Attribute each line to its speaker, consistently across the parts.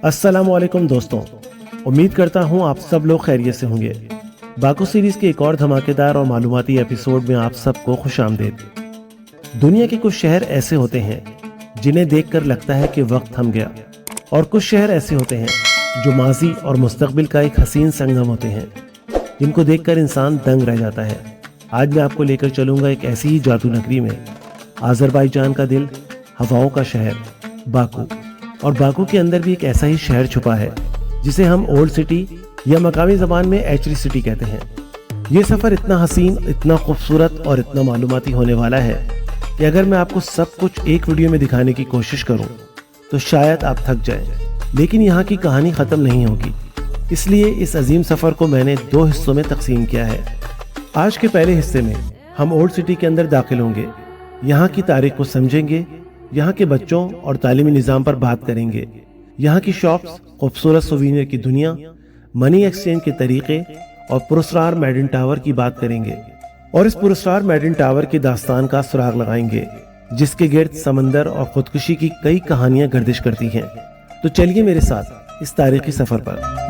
Speaker 1: अस्सलामुअलैकुम दोस्तों, उम्मीद करता हूँ आप सब लोग खैरियत से होंगे। बाकू सीरीज के एक और धमाकेदार और मालूमाती एपिसोड में आप सबको खुशामदीद। दुनिया के कुछ शहर ऐसे होते हैं जिन्हें देखकर लगता है कि वक्त थम गया, और कुछ शहर ऐसे होते हैं जो माजी और मुस्तकबिल का एक हसीन संगम होते हैं, जिनको देखकर इंसान दंग रह जाता है। आज मैं आपको लेकर चलूँगा एक ऐसी ही जादू नगरी में, आज़रबाईजान का दिल, हवाओं का शहर बाकू। और बाकू के अंदर भी एक ऐसा ही शहर छुपा है जिसे हम ओल्ड सिटी या मकामी ज़बान में एचरी सिटी कहते हैं। ये सफ़र इतना हसीन, इतना खूबसूरत और इतना मालूमाती होने वाला है कि अगर मैं आपको सब कुछ एक वीडियो में दिखाने की कोशिश करूं तो शायद आप थक जाएं। लेकिन यहाँ की कहानी ख़त्म नहीं होगी, इसलिए इस अजीम सफ़र को मैंने 2 हिस्सों में तकसीम किया है। आज के पहले हिस्से में हम ओल्ड सिटी के अंदर दाखिल होंगे, यहाँ की तारीख को समझेंगे, यहाँ के बच्चों और तालीमी निज़ाम पर बात करेंगे, यहाँ की शॉप्स, खूबसूरत सोवीनियर की दुनिया, मनी एक्सचेंज के तरीके और पुरस्कार मैडन टावर की बात करेंगे। और इस पुरस्कार मैडन टावर की दास्तान का सुराग लगाएंगे, जिसके गिर्द समंदर और खुदकुशी की कई कहानियां गर्दिश करती हैं। तो चलिए मेरे साथ इस तारीखी सफ़र पर।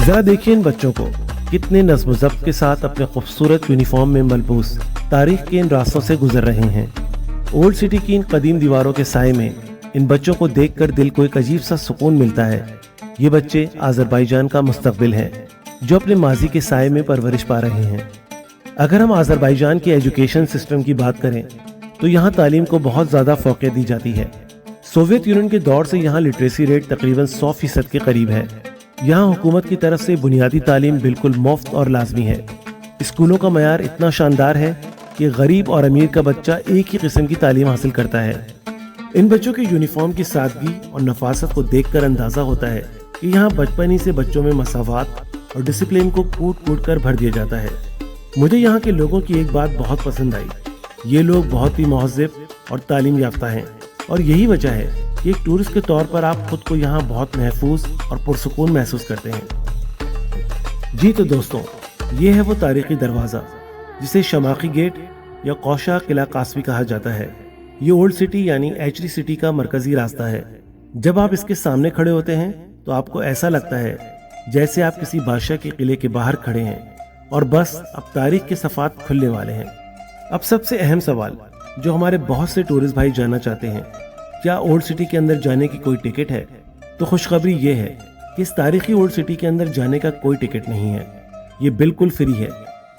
Speaker 1: जरा देखिए इन बच्चों को, कितने नज़्म ज़ब्त के साथ अपने खूबसूरत यूनिफॉर्म में मलबूस तारीख के इन रास्तों से गुजर रहे हैं। ओल्ड सिटी की इन कदीम दीवारों के साए में इन बच्चों को देखकर दिल को एक अजीब सा सुकून मिलता है। ये बच्चे आज़रबाईजान का मुस्तकबिल हैं, जो अपने माजी के साए में परवरिश पा रहे हैं। अगर हम आज़रबाईजान के एजुकेशन सिस्टम की बात करें तो यहाँ तालीम को बहुत ज़्यादा फ़ौक़ियत दी जाती है। सोवियत यूनियन के दौर से यहाँ लिटरेसी रेट तकरीबन 100% के करीब है। यहाँ हुकूमत की तरफ से बुनियादी तालीम बिल्कुल मुफ्त और लाजमी है। स्कूलों का मयार इतना शानदार है कि गरीब और अमीर का बच्चा एक ही किस्म की तालीम हासिल करता है। इन बच्चों के यूनिफॉर्म की सादगी और नफासत को देखकर अंदाज़ा होता है कि यहाँ बचपन ही से बच्चों में मसावात और डिसिप्लिन को कूट कूट कर भर दिया जाता है। मुझे यहाँ के लोगों की एक बात बहुत पसंद आई। ये लोग बहुत ही महज़्ज़ब और तालीम याफ्ता हैं, और यही वजह है कि एक टूरिस्ट के तौर पर आप खुद को यहाँ बहुत महफूज और पुरसुकून महसूस करते हैं। जी तो दोस्तों, ये है वो तारीखी दरवाज़ा जिसे शमाखी गेट या कौशा किला कासवी कहा जाता है। ये ओल्ड सिटी यानी एचरी सिटी का मरकजी रास्ता है। जब आप इसके सामने खड़े होते हैं तो आपको ऐसा लगता है जैसे आप किसी बादशाह के किले के बाहर खड़े हैं और बस अब तारीख के सफ़ात खुलने वाले हैं। अब सबसे अहम सवाल जो हमारे बहुत से टूरिस्ट भाई जानना चाहते हैं, क्या ओल्ड सिटी के अंदर जाने की कोई टिकट है? तो खुशखबरी ये है कि इस तारीखी ओल्ड सिटी के अंदर जाने का कोई टिकट नहीं है। ये बिल्कुल फ्री है।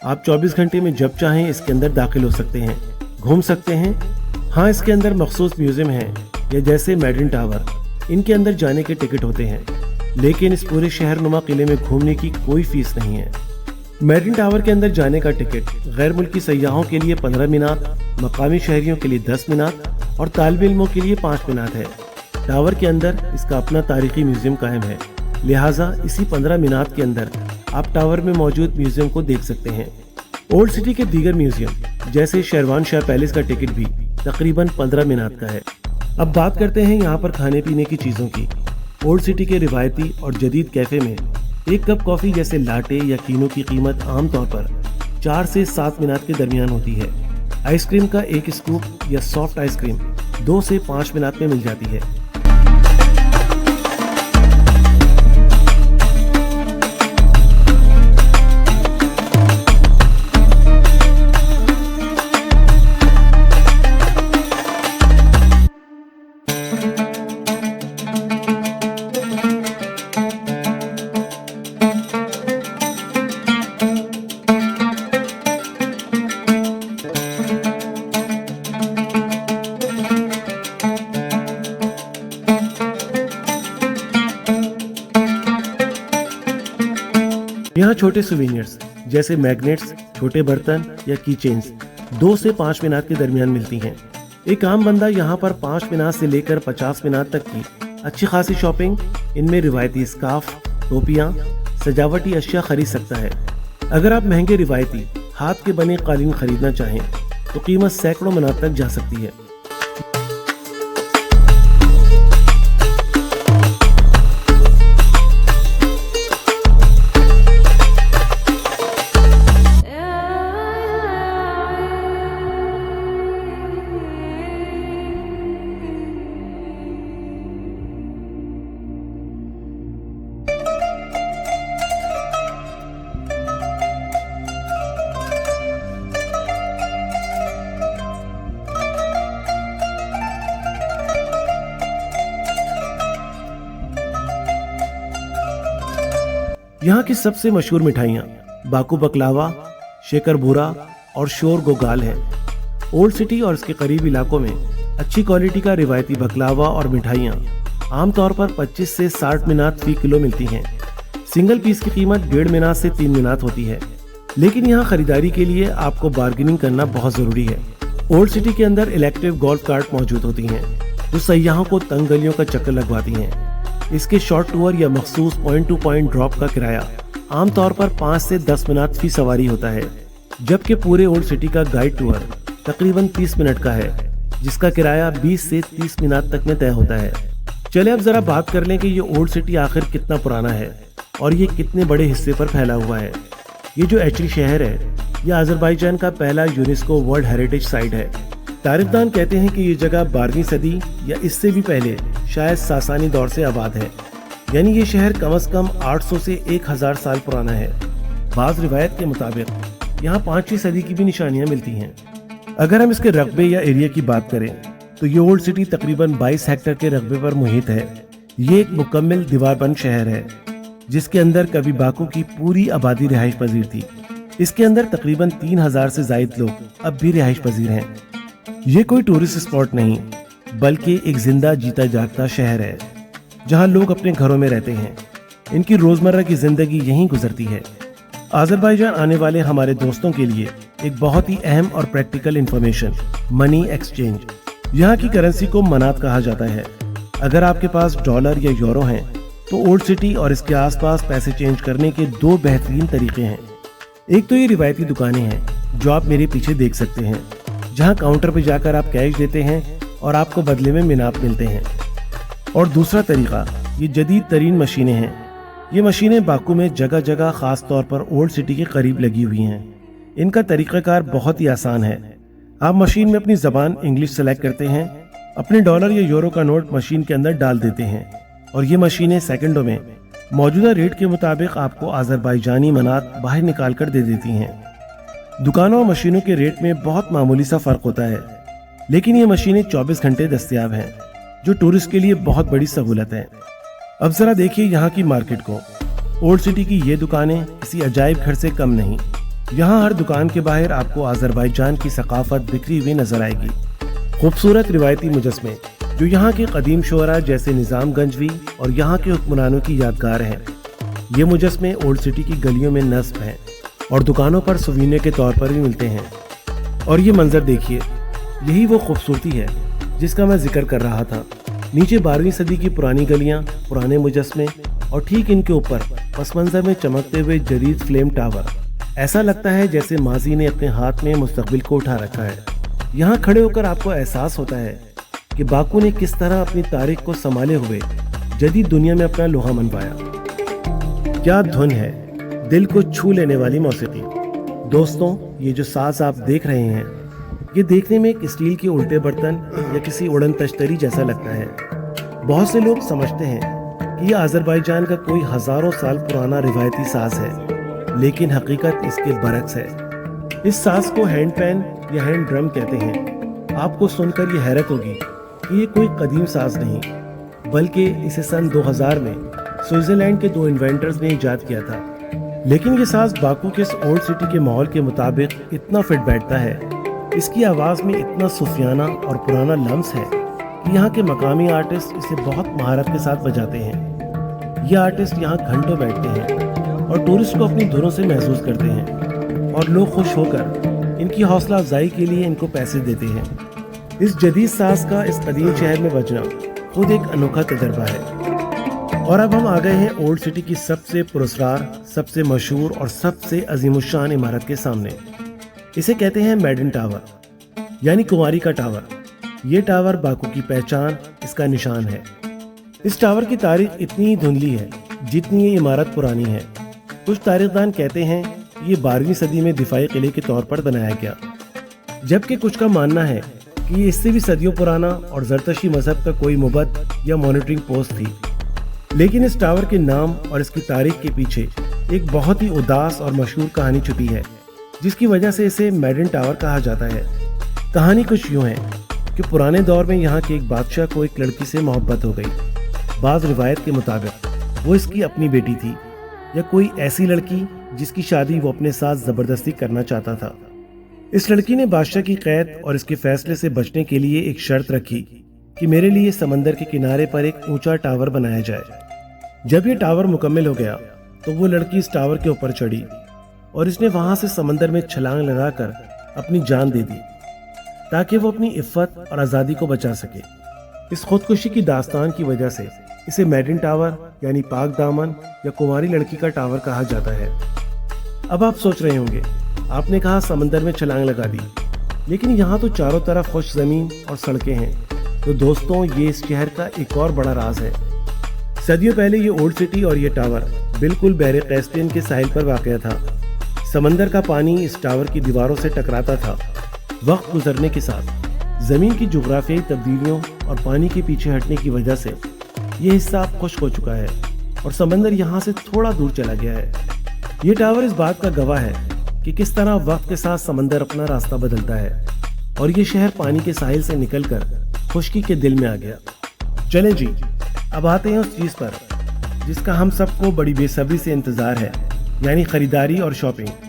Speaker 1: आप 24 घंटे में जब चाहें इसके अंदर दाखिल हो सकते हैं, घूम सकते हैं। हाँ, इसके अंदर मखसूस म्यूजियम हैं, या जैसे मैडन टावर, इनके अंदर जाने के टिकट होते हैं, लेकिन इस पूरे शहर नुमा किले में घूमने की कोई फीस नहीं है। मैडन टावर के अंदर जाने का टिकट गैर मुल्की सयाहों के लिए 15 मिनात, मकामी शहरियों के लिए 10 मिनात और तालिब इल्मों के लिए 5 मिनात है। टावर के अंदर इसका अपना तारीखी म्यूजियम कायम है, लिहाजा इसी 15 मिनात के अंदर आप टावर में मौजूद म्यूजियम को देख सकते हैं। ओल्ड सिटी के दीगर म्यूजियम जैसे शेरवान शाह पैलेस का टिकट भी तकरीबन 15 मिनात का है। अब बात करते हैं यहाँ पर खाने पीने की चीज़ों की। ओल्ड सिटी के रिवायती और जदीद कैफ़े में एक कप कॉफ़ी जैसे लाटे या कीनों की कीमत आमतौर पर 4 से 7 मिनात के दरमियान होती है। आइसक्रीम का एक स्कूप या सॉफ्ट आइसक्रीम 2 से 5 मिनट में मिल जाती है। यहाँ छोटे सुवेनियर्स जैसे मैग्नेट्स, छोटे बर्तन या की चेन्स 2 से 5 मिनट के दरमियान मिलती हैं। एक आम बंदा यहाँ पर 5 मिनट से लेकर 50 मिनट तक की अच्छी खासी शॉपिंग, इनमें रिवायती स्कार्फ, टोपियाँ, सजावटी अशिया खरीद सकता है। अगर आप महंगे रिवायती हाथ के बने कालीन खरीदना चाहें तो कीमत सैकड़ों मिनट तक जा सकती है। यहाँ की सबसे मशहूर मिठाइयाँ बाकू बकलावा, शेकर भूरा और शोर गोगाल है। ओल्ड सिटी और इसके करीब इलाकों में अच्छी क्वालिटी का रिवायती बकलावा और मिठाइयाँ आमतौर पर 25 से 60 मिनात फी किलो मिलती हैं। सिंगल पीस की कीमत 1.5 मिनात से 3 मिनात होती है, लेकिन यहाँ खरीदारी के लिए आपको बार्गेनिंग करना बहुत जरूरी है। ओल्ड सिटी के अंदर इलेक्ट्रिक गोल्फ कार्ट मौजूद होती हैं जो सयाहों को तंग गलियों का चक्कर लगवाती हैं। इसके शॉर्ट टूर या मखसूस पॉइंट टू पॉइंट ड्रॉप का किराया आमतौर पर 5 से 10 मिनट फी सवारी होता है, जबकि पूरे ओल्ड सिटी का गाइड टूर तकरीबन 30 मिनट का है, जिसका किराया 20 से 30 मिनट तक में तय होता है। चले अब जरा बात कर लें कि ये ओल्ड सिटी आखिर कितना पुराना है और ये कितने बड़े हिस्से पर फैला हुआ है। ये जो एचरी शहर है, ये अजरबैजान का पहला यूनेस्को वर्ल्ड हेरिटेज साइट है। तारीखदान कहते हैं कि ये जगह 12वीं सदी या इससे भी पहले शायद सासानी दौर से आबाद है, यानी ये शहर कम से कम 800 से 1000 साल पुराना है। बाज़ रिवायत के मुताबिक यहाँ 5वीं सदी की भी निशानियाँ मिलती हैं। अगर हम इसके रकबे या एरिया की बात करें तो ये ओल्ड सिटी तकरीबन 22 हेक्टेयर के रकबे पर मुहित है। ये एक मुकम्मल दीवारबंद शहर है जिसके अंदर कभी बाकू की पूरी आबादी रिहाइश पजीर थी। इसके अंदर तकरीबन 3000 से जायद लोग अब भी रिहाइश पजीर हैं। ये कोई टूरिस्ट स्पॉट नहीं बल्कि एक जिंदा जीता जागता शहर है जहां लोग अपने घरों में रहते हैं। इनकी रोजमर्रा की जिंदगी यहीं गुजरती है। अजरबैजान आने वाले हमारे दोस्तों के लिए एक बहुत ही अहम और प्रैक्टिकल इंफॉर्मेशन, मनी एक्सचेंज। यहाँ की करेंसी को मनात कहा जाता है। अगर आपके पास डॉलर या यूरो हैं तो ओल्ड सिटी और इसके आसपास पैसे चेंज करने के 2 बेहतरीन तरीके हैं। एक तो ये रिवायती दुकानें हैं जो आप मेरे पीछे देख सकते हैं, जहाँ काउंटर पर जाकर आप कैश देते हैं और आपको बदले में मिनाप मिलते हैं। और दूसरा तरीका ये जदीद तरीन मशीनें हैं। ये मशीनें बाकू में जगह जगह खास तौर पर ओल्ड सिटी के करीब लगी हुई हैं। इनका तरीक़ाकार बहुत ही आसान है। आप मशीन में अपनी ज़बान इंग्लिश सेलेक्ट करते हैं, अपने डॉलर या यूरो का नोट मशीन के अंदर डाल देते हैं और ये मशीनें सेकंडों में मौजूदा रेट के मुताबिक आपको अजरबैजानी मनात बाहर निकाल कर दे देती हैं। दुकानों और मशीनों के रेट में बहुत मामूली सा फ़र्क होता है, लेकिन ये मशीनें 24 घंटे दस्तयाब हैं, जो टूरिस्ट के लिए बहुत बड़ी सहूलत है। अब ज़रा देखिए यहाँ की मार्केट को। ओल्ड सिटी की ये दुकानें किसी अजायब घर से कम नहीं। यहाँ हर दुकान के बाहर आपको अजरबैजान की सकाफत बिखरी हुई नजर आएगी। खूबसूरत रिवायती मुजस्मे जो यहाँ के कदीम शोरा जैसे निज़ाम गंजवी और यहाँ के हुक्मरानों की यादगार हैं। ये मुजस्मे ओल्ड सिटी की गलियों में नस्ब हैं और दुकानों पर सुवीने के तौर पर भी मिलते हैं। और ये मंजर देखिए, यही वो खूबसूरती है जिसका मैं जिक्र कर रहा था। नीचे 12वीं सदी की पुरानी गलियां, पुराने मुजस्मे और ठीक इनके ऊपर पस मंजर में चमकते हुए जदीद फ्लेम टावर। ऐसा लगता है जैसे माजी ने अपने हाथ में मुस्तकबिल को उठा रखा है। यहाँ खड़े होकर आपको एहसास होता है कि बाकू ने किस तरह अपनी तारीख को संभाले हुए जदीद दुनिया में अपना लोहा मनवाया। क्या धुन है, दिल को छू लेने वाली मौसीकी। दोस्तों, ये जो साज आप देख रहे हैं, ये देखने में एक स्टील के उल्टे बर्तन या किसी उड़न तश्तरी जैसा लगता है। बहुत से लोग समझते हैं कि यह अजरबैजान का कोई हजारों साल पुराना रिवायती साज है, लेकिन हकीकत इसके बरक्स है। इस साज को हैंड पैन या हैंड ड्रम कहते हैं। आपको सुनकर ये हैरत होगी कि ये कोई कदीम साज नहीं, बल्कि इसे सन 2000 में स्विट्जरलैंड के 2 इन्वेंटर्स ने इजाद किया था। लेकिन ये साज बाकू के इस ओल्ड सिटी के माहौल के मुताबिक इतना फिट बैठता है اس کی آواز میں اتنا صوفیانہ اور پرانا لمس ہے کہ یہاں کے مقامی آرٹسٹ اسے بہت مہارت کے ساتھ بجاتے ہیں۔ یہ آرٹسٹ یہاں گھنٹوں بیٹھتے ہیں اور ٹورسٹ کو اپنی دھنوں سے محظوظ کرتے ہیں، اور لوگ خوش ہو کر ان کی حوصلہ افزائی کے لیے ان کو پیسے دیتے ہیں۔ اس جدید ساز کا اس قدیم شہر میں بجنا خود ایک انوکھا تجربہ ہے۔ اور اب ہم آ گئے ہیں اولڈ سٹی کی سب سے پراسرار، سب سے مشہور اور سب سے عظیم الشان عمارت کے سامنے۔ اسے کہتے ہیں میڈن ٹاور، یعنی کنواری کا ٹاور۔ یہ ٹاور باکو کی پہچان، اس کا نشان ہے۔ اس ٹاور کی تاریخ اتنی ہی دھندلی ہے جتنی یہ عمارت پرانی ہے۔ کچھ تاریخ دان کہتے ہیں کہ یہ 12ویں صدی میں دفاعی قلعے کے طور پر بنایا گیا، جبکہ کچھ کا ماننا ہے کہ یہ اس سے بھی صدیوں پرانا اور زرتشتی مذہب کا کوئی مبت یا مانیٹرنگ پوسٹ تھی۔ لیکن اس ٹاور کے نام اور اس کی تاریخ کے پیچھے ایک بہت ہی اداس اور مشہور کہانی چھپی ہے، جس کی وجہ سے اسے میڈن ٹاور کہا جاتا ہے۔ کہانی کچھ یوں ہے کہ پرانے دور میں یہاں کے ایک بادشاہ کو ایک لڑکی سے محبت ہو گئی۔ بعض روایت کے مطابق وہ اس کی اپنی بیٹی تھی، یا کوئی ایسی لڑکی جس کی شادی وہ اپنے ساتھ زبردستی کرنا چاہتا تھا۔ اس لڑکی نے بادشاہ کی قید اور اس کے فیصلے سے بچنے کے لیے ایک شرط رکھی کہ میرے لیے سمندر کے کنارے پر ایک اونچا ٹاور بنایا جائے۔ جب یہ ٹاور مکمل ہو گیا تو وہ لڑکی اس ٹاور کے اوپر چڑھی اور اس نے وہاں سے سمندر میں چھلانگ لگا کر اپنی جان دے دی تاکہ وہ اپنی عفت اور آزادی کو بچا سکے۔ اس خودکشی کی داستان کی وجہ سے اسے میڈن ٹاور یعنی پاک دامن یا کنواری لڑکی کا ٹاور کہا جاتا ہے۔ اب آپ سوچ رہے ہوں گے، آپ نے کہا سمندر میں چھلانگ لگا دی، لیکن یہاں تو چاروں طرف خوش زمین اور سڑکیں ہیں۔ تو دوستوں، یہ اس شہر کا ایک اور بڑا راز ہے۔ صدیوں پہلے یہ اولڈ سٹی اور یہ ٹاور بالکل بحر کیسپیئن کے ساحل پر واقع تھا۔ سمندر کا پانی اس ٹاور کی دیواروں سے ٹکراتا تھا۔ وقت گزرنے کے ساتھ زمین کی جغرافیائی تبدیلیوں اور پانی کے پیچھے ہٹنے کی وجہ سے یہ حصہ اب خشک ہو چکا ہے اور سمندر یہاں سے تھوڑا دور چلا گیا ہے۔ یہ ٹاور اس بات کا گواہ ہے کہ کس طرح وقت کے ساتھ سمندر اپنا راستہ بدلتا ہے اور یہ شہر پانی کے ساحل سے نکل کر خشکی کے دل میں آ گیا۔ چلیں جی، اب آتے ہیں اس چیز پر جس کا ہم سب کو بڑی بے صبری سے انتظار ہے، یعنی خریداری اور شاپنگ۔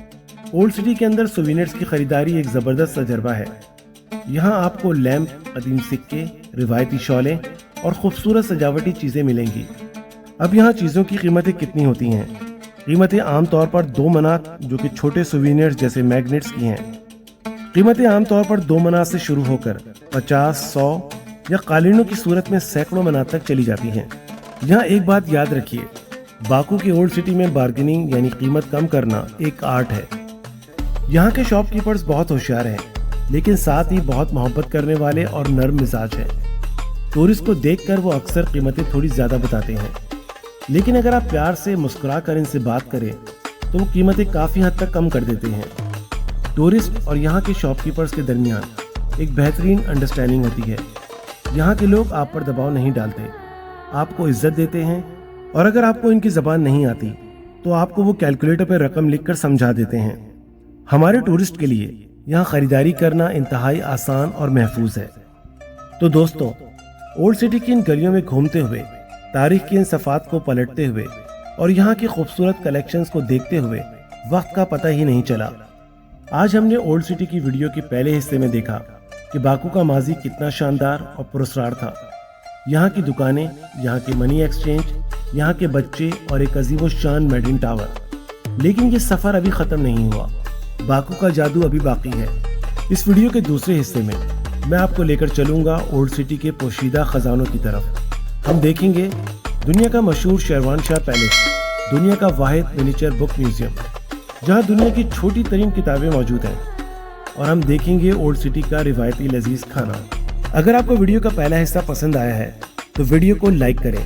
Speaker 1: اولڈ سٹی کے اندر سووینرز کی خریداری ایک زبردست تجربہ ہے۔ یہاں آپ کو لیمپ، قدیم سکے، روایتی شعلیں اور خوبصورت سجاوٹی چیزیں ملیں گی۔ اب یہاں چیزوں کی قیمتیں کتنی ہوتی ہیں؟ قیمتیں عام طور پر 2 منات جو کہ چھوٹے سووینرز جیسے میگنیٹس کی ہیں۔ قیمتیں عام طور پر 2 منات سے شروع ہو کر 50، 100 یا قالینوں کی صورت میں سینکڑوں منات تک چلی جاتی ہیں۔ یہاں ایک بات یاد رکھیے، باکو کی اولڈ سٹی میں بارگیننگ یعنی قیمت کم کرنا ایک آرٹ ہے۔ یہاں کے شاپ کیپرز بہت ہوشیار ہیں، لیکن ساتھ ہی بہت محبت کرنے والے اور نرم مزاج ہیں۔ ٹورسٹ کو دیکھ کر وہ اکثر قیمتیں تھوڑی زیادہ بتاتے ہیں، لیکن اگر آپ پیار سے مسکرا کر ان سے بات کریں تو وہ قیمتیں کافی حد تک کم کر دیتے ہیں۔ ٹورسٹ اور یہاں کے شاپ کیپرز کے درمیان ایک بہترین انڈرسٹینڈنگ ہوتی ہے۔ یہاں کے لوگ آپ پر دباؤ نہیں ڈالتے، آپ کو عزت دیتے ہیں، اور اگر آپ کو ان کی زبان نہیں آتی تو آپ کو وہ کیلکولیٹر پہ رقم لکھ کر سمجھا دیتے ہیں۔ ہمارے ٹورسٹ کے لیے یہاں خریداری کرنا انتہائی آسان اور محفوظ ہے۔ تو دوستوں، اولڈ سٹی کی ان گلیوں میں گھومتے ہوئے، تاریخ کی ان صفحات کو پلٹتے ہوئے اور یہاں کی خوبصورت کلیکشنز کو دیکھتے ہوئے وقت کا پتہ ہی نہیں چلا۔ آج ہم نے اولڈ سٹی کی ویڈیو کے پہلے حصے میں دیکھا کہ باکو کا ماضی کتنا شاندار اور پراسرار تھا۔ یہاں کی دکانیں، یہاں کے منی ایکسچینج، یہاں کے بچے اور ایک عظیم الشان میڈن ٹاور۔ لیکن یہ سفر ابھی ختم نہیں ہوا، باکو کا جادو ابھی باقی ہے۔ اس ویڈیو کے دوسرے حصے میں میں آپ کو لے کر چلوں گا اولڈ سٹی کے پوشیدہ خزانوں کی طرف۔ ہم دیکھیں گے دنیا کا مشہور شیروان شاہ پیلیس، دنیا کا واحد منیچر بک میوزیم جہاں دنیا کی چھوٹی ترین کتابیں موجود ہیں، اور ہم دیکھیں گے اولڈ سٹی کا روایتی لذیذ کھانا۔ اگر آپ کو ویڈیو کا پہلا حصہ پسند آیا ہے تو ویڈیو کو لائک کریں،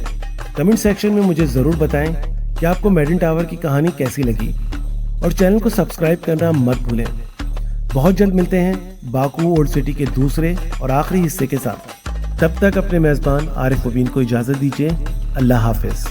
Speaker 1: کمنٹ سیکشن میں مجھے ضرور بتائیں کہ آپ کو میڈن ٹاور کی کہانی کیسی لگی، اور چینل کو سبسکرائب کرنا مت بھولیں۔ بہت جلد ملتے ہیں باکو اولڈ سٹی کے دوسرے اور آخری حصے کے ساتھ۔ تب تک اپنے میزبان عارف مبین کو اجازت دیجیے۔ اللہ حافظ۔